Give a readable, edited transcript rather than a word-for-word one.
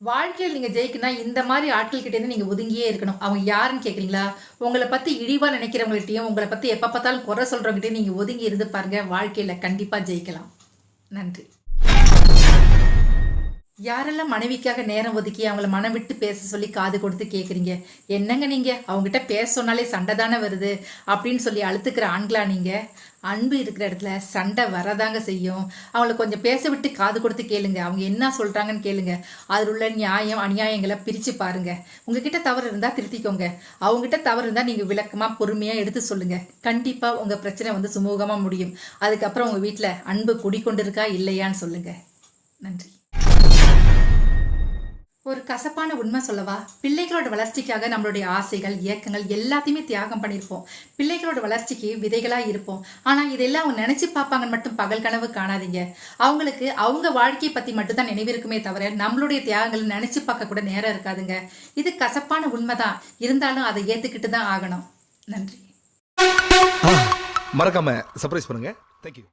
வாழ்க்கையில் நீங்க ஜெயிக்கணும்னா இந்த மாதிரி ஆட்கள் கிட்ட இருந்து நீங்க ஒதுங்கியே இருக்கணும். அவங்க யாருன்னு கேக்குறீங்களா? உங்கள பத்தி இழிவா நினைக்கிறவங்ககிட்டயும், உங்கள பத்தி எப்ப பார்த்தாலும் குறை சொல்றவங்ககிட்டயும் நீங்க ஒதுங்கி இருந்து பாருங்க. வாழ்க்கையில கண்டிப்பா ஜெயிக்கலாம். நன்றி. யாரெல்லாம் மனைவிக்காக நேரம் ஒதுக்கி அவங்கள மனம் விட்டு பேச சொல்லி காது கொடுத்து கேக்குறீங்க? என்னங்க நீங்க? அவங்ககிட்ட பேச சொன்னாலே சண்டை தானே வருது அப்படின்னு சொல்லி அழுத்துக்கிற ஆண்களா நீங்க? அன்பு இருக்கிற இடத்துல சண்டை வரதாங்க செய்யும். அவங்கள கொஞ்சம் பேச விட்டு காது கொடுத்து கேளுங்க. அவங்க என்ன சொல்றாங்கன்னு கேளுங்க. அதில் உள்ள நியாயம் அநியாயங்களை பிரிச்சு பாருங்க. உங்ககிட்ட தவறு இருந்தா திருத்திக்கோங்க. அவங்ககிட்ட தவறு இருந்தா நீங்க விளக்கமா பொறுமையா எடுத்து சொல்லுங்க. கண்டிப்பா உங்க பிரச்சனை வந்து சுமூகமா முடியும். அதுக்கப்புறம் உங்க வீட்டுல அன்பு குடிக்கொண்டிருக்கா இல்லையான்னு சொல்லுங்க. நன்றி. ஒரு கசப்பான உண்மை சொல்லவா? பிள்ளைகளோட வளர்ச்சிக்காக நம்மளுடைய ஆசைகள் இயக்கங்கள் எல்லாத்தையுமே தியாகம் பண்ணியிருப்போம். பிள்ளைகளோட வளர்ச்சிக்கு விதைகளா இருப்போம். ஆனா இதெல்லாம் அவங்க நினைச்சு பார்ப்பாங்கன்னு மட்டும் பகல் கனவு காணாதீங்க. அவங்களுக்கு அவங்க வாழ்க்கையை பத்தி மட்டும் தான் நினைவிருக்குமே தவிர நம்மளுடைய தியாகங்களை நினைச்சு பார்க்க கூட நேரம் இருக்காதுங்க. இது கசப்பான உண்மைதான். இருந்தாலும் அதை ஏத்துக்கிட்டு தான் ஆகணும். நன்றி. மறக்காம சர்ப்ரைஸ் பண்ணுங்க. தேங்க்யூ.